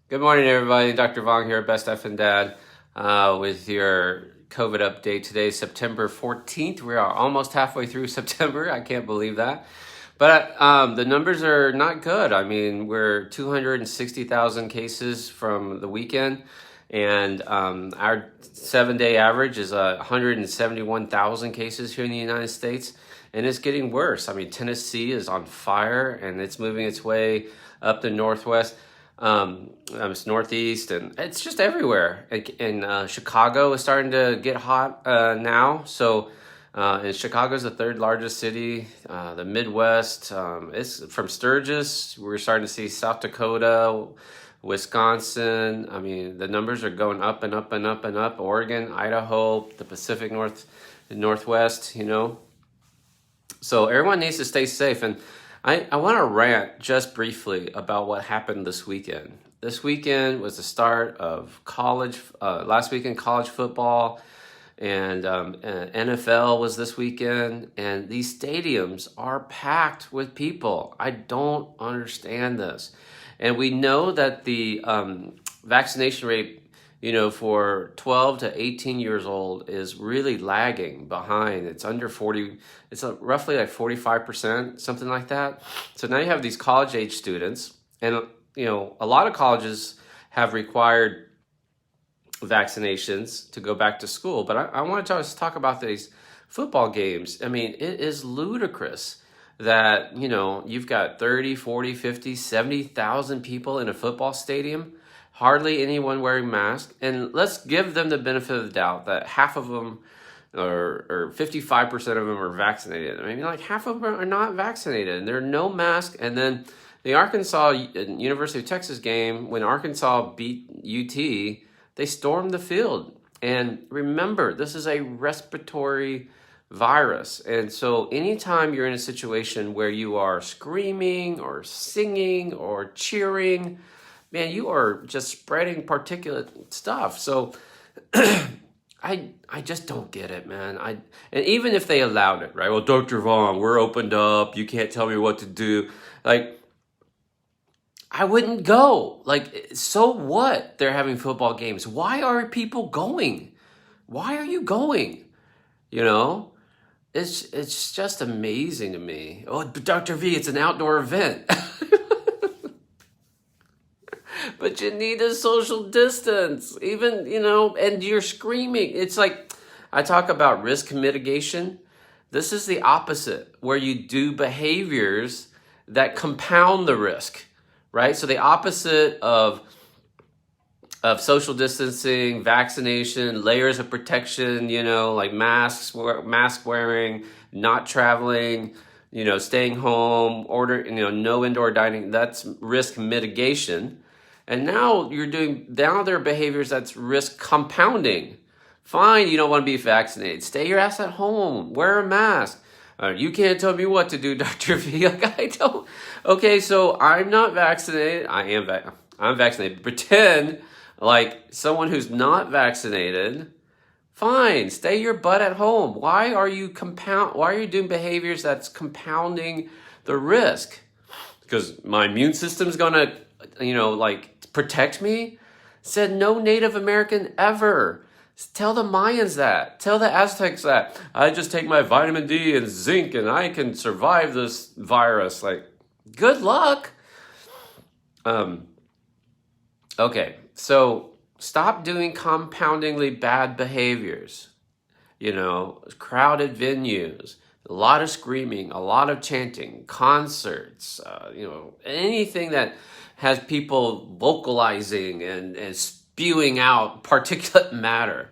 Good morning, everybody. Dr. Vuong here, Best F and Dad, with your COVID update. Today, September 14th. We are almost halfway through September. I can't believe that. But the numbers are not good. I mean, we're 260,000 cases from the weekend, and our 7-day average is 171,000 cases here in the United States, and it's getting worse. I mean, Tennessee is on fire, and it's moving its way up the northwest. It's northeast, and it's just everywhere. And Chicago is starting to get hot now. So, and Chicago is the third largest city. The Midwest, it's from Sturgis. We're starting to see South Dakota, Wisconsin. I mean, the numbers are going up and up and up and up. Oregon, Idaho, the Pacific Northwest. So everyone needs to stay safe. And I want to rant just briefly about what happened this weekend. This weekend was the start of last weekend college football, and NFL was this weekend, and these stadiums are packed with people. I don't understand this. And we know that the vaccination rate for 12 to 18 years old is really lagging behind. It's under 40, it's roughly like 45%, something like that. So now you have these college age students, and a lot of colleges have required vaccinations to go back to school. But I want to talk about these football games. I mean, it is ludicrous that, you've got 30, 40, 50, 70,000 people in a football stadium, hardly anyone wearing masks. And let's give them the benefit of the doubt that half of them or 55% of them are vaccinated. I mean, like half of them are not vaccinated, and there are no masks. And then the Arkansas University of Texas game, when Arkansas beat UT, they stormed the field. And remember, this is a respiratory virus. And so anytime you're in a situation where you are screaming or singing or cheering, man, you are just spreading particulate stuff. So I just don't get it, man. And even if they allowed it, right? Well, Dr. Vuong, we're opened up. You can't tell me what to do. Like, I wouldn't go. Like, so what? They're having football games. Why are people going? Why are you going? It's just amazing to me. Oh, but Dr. V, it's an outdoor event. But you need a social distance, even, and you're screaming. It's like, I talk about risk mitigation. This is the opposite, where you do behaviors that compound the risk, right? So the opposite of social distancing, vaccination, layers of protection, like mask wearing, not traveling, staying home, no indoor dining, that's risk mitigation. And now there are behaviors that's risk compounding. Fine, you don't want to be vaccinated. Stay your ass at home. Wear a mask. You can't tell me what to do, Dr. V. Like, I don't. Okay, so I'm not vaccinated. I'm vaccinated. Pretend like someone who's not vaccinated. Fine, stay your butt at home. Why are you doing behaviors that's compounding the risk? Because my immune system's gonna, protect me? Said no Native American ever. Tell the Mayans that. Tell the Aztecs that. I just take my vitamin D and zinc and I can survive this virus. Like, good luck. Okay, so stop doing compoundingly bad behaviors. Crowded venues, a lot of screaming, a lot of chanting, concerts, anything that has people vocalizing and spewing out particulate matter.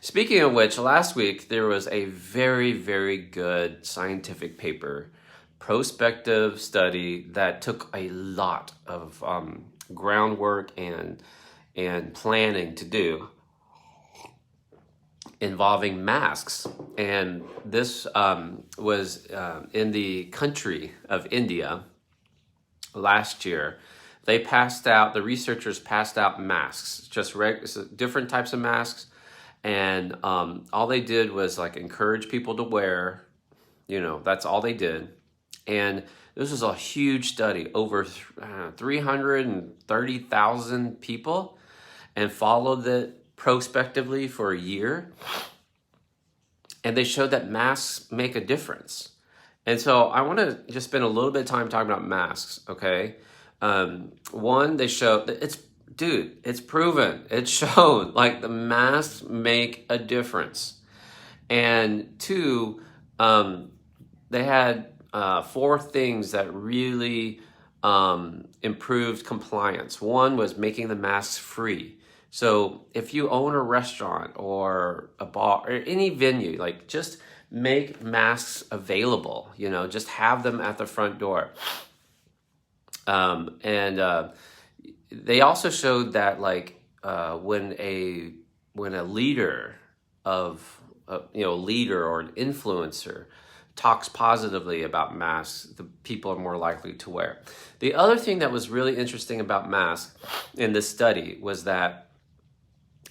Speaking of which, last week there was a very, very good scientific paper, prospective study that took a lot of groundwork and planning to do, involving masks. And this was in the country of India last year. The researchers passed out masks, just different types of masks. And all they did was like encourage people to wear, that's all they did. And This was a huge study, over 330,000 people, and followed it prospectively for a year. And they showed that masks make a difference. And so I want to just spend a little bit of time talking about masks, okay? One, they show that it's proven, it's shown, like the masks make a difference. And two, they had 4 things that really improved compliance. One was making the masks free. So if you own a restaurant or a bar or any venue, like just make masks available, just have them at the front door. They also showed that when a leader leader or an influencer talks positively about masks, the people are more likely to wear. The other thing that was really interesting about masks in this study was that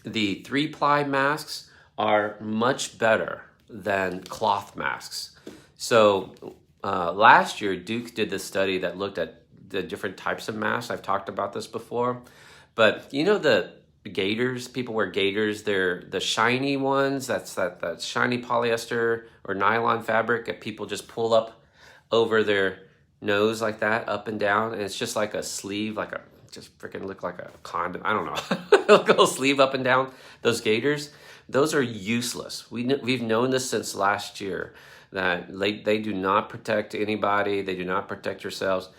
the 3-ply masks are much better than cloth masks. So last year, Duke did this study that looked at the different types of masks. I've talked about this before, but the gaiters, people wear gaiters. They're the shiny ones. That's that shiny polyester or nylon fabric that people just pull up over their nose like that, up and down, and it's just like a sleeve, just freaking look like a condom. I don't know. Like a little sleeve up and down. Those gaiters, those are useless. We've known this since last year that they do not protect anybody. They do not protect yourselves.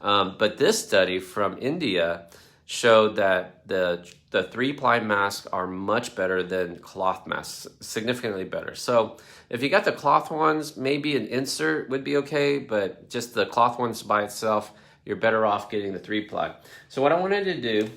But this study from India showed that the 3-ply masks are much better than cloth masks, significantly better. So if you got the cloth ones, maybe an insert would be okay, but just the cloth ones by itself, you're better off getting the 3-ply. So what I wanted to do,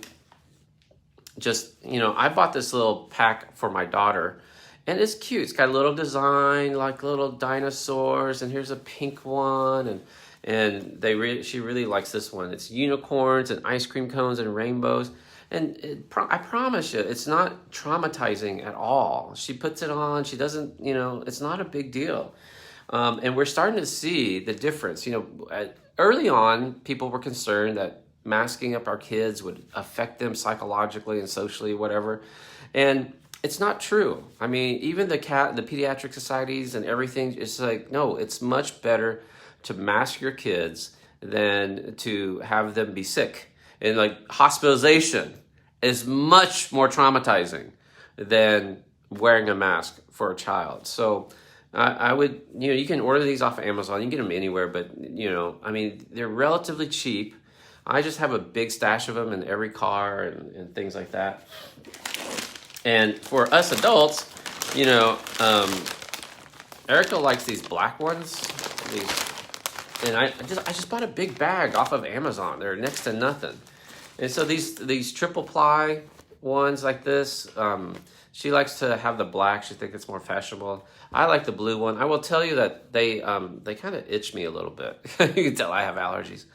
I bought this little pack for my daughter, and it's cute. It's got a little design, like little dinosaurs, and here's a pink one, and she really likes this one. It's unicorns and ice cream cones and rainbows. And I promise you, it's not traumatizing at all. She puts it on, she doesn't, it's not a big deal. And we're starting to see the difference. Early on, people were concerned that masking up our kids would affect them psychologically and socially, whatever. And it's not true. I mean, even the pediatric societies and everything, it's like, no, it's much better to mask your kids than to have them be sick. And hospitalization is much more traumatizing than wearing a mask for a child. So I would, you can order these off of Amazon. You can get them anywhere, but, they're relatively cheap. I just have a big stash of them in every car and things like that. And for us adults, Erica likes these black ones. And I just bought a big bag off of Amazon. They're next to nothing. And so these 3-ply ones like this, she likes to have the black. She thinks it's more fashionable. I like the blue one. I will tell you that they kind of itch me a little bit. You can tell I have allergies.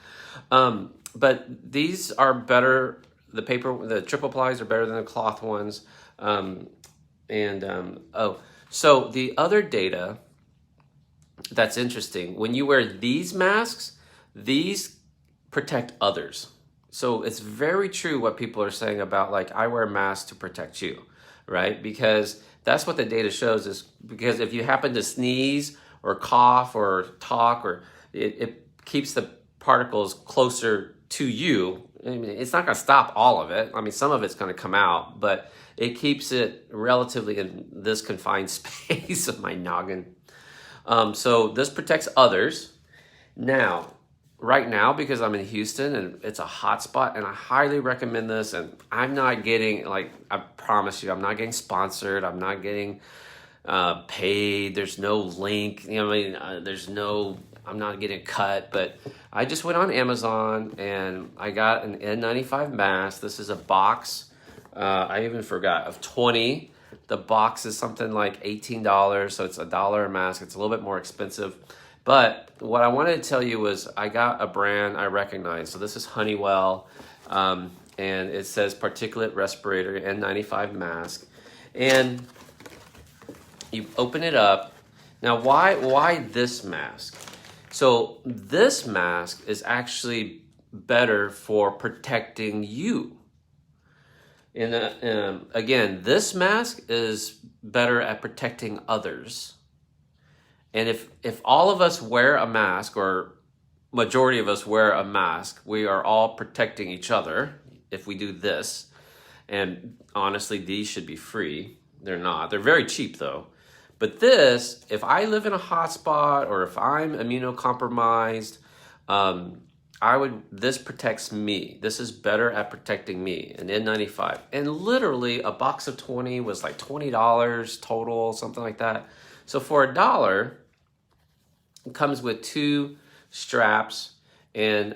But these are better. The 3-plies are better than the cloth ones. So the other data that's interesting, when you wear these masks, these protect others. So it's very true what people are saying about I wear a mask to protect you, right? Because that's what the data shows, is because if you happen to sneeze or cough or talk, or it keeps the particles closer to you. I mean, it's not going to stop all of it. I mean, some of it's going to come out, but it keeps it relatively in this confined space of my noggin. So this protects others. Now, right now, because I'm in Houston and it's a hot spot, and I highly recommend this, and I'm not getting, I promise you, I'm not getting sponsored. I'm not getting paid. There's no link. I'm not getting cut, but I just went on Amazon and I got an N95 mask. This is a box. I even forgot, of 20. The box is something like $18, so it's $1 a mask. It's a little bit more expensive. But what I wanted to tell you was I got a brand I recognize. So this is Honeywell, and it says particulate respirator N95 mask. And you open it up. Now, why this mask? So this mask is actually better for protecting you. And again, this mask is better at protecting others. And if all of us wear a mask, or majority of us wear a mask, we are all protecting each other if we do this. And honestly, these should be free. They're not. They're very cheap though. But this, if I live in a hotspot or if I'm immunocompromised, this protects me. This is better at protecting me, an N95. And literally a box of 20 was like $20 total, something like that. So for $1, it comes with 2 straps. And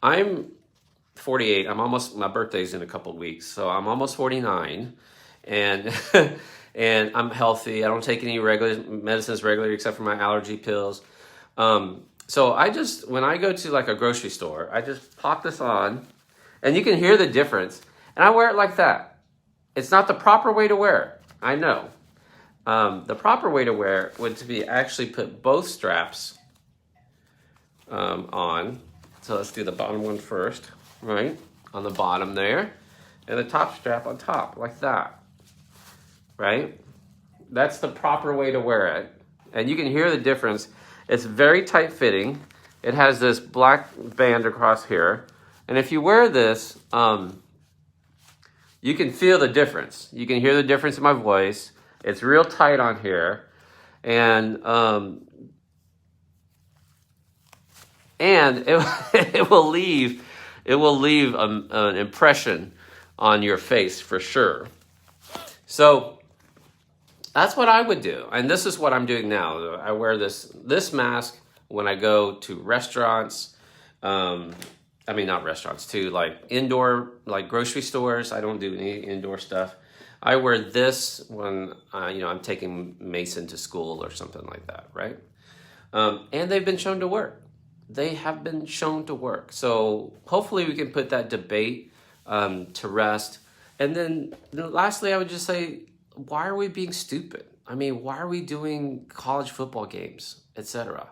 I'm 48. My birthday's in a couple of weeks. So I'm almost 49. And and I'm healthy. I don't take any medicines regularly except for my allergy pills. So when I go to like a grocery store, I just pop this on, and you can hear the difference. And I wear it like that. It's not the proper way to wear it. I know. The proper way to wear it would be actually put both straps on. So let's do the bottom one first, right? On the bottom there, and the top strap on top, like that. Right? That's the proper way to wear it. And you can hear the difference. It's very tight fitting. It has this black band across here. And if you wear this, you can feel the difference. You can hear the difference in my voice. It's real tight on here. And it will leave an impression on your face for sure. So that's what I would do. And this is what I'm doing now. I wear this mask when I go to restaurants. Not restaurants too, like indoor, like grocery stores. I don't do any indoor stuff. I wear this when, I'm taking Mason to school or something like that, right? And they've been shown to work. They have been shown to work. So hopefully we can put that debate to rest. And then lastly, I would just say, why are we being stupid? I mean, why are we doing college football games, etc.?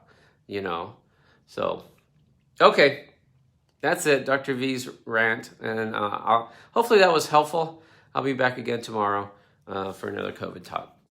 So, okay. That's it, Dr. V's rant. And hopefully that was helpful. I'll be back again tomorrow for another COVID talk.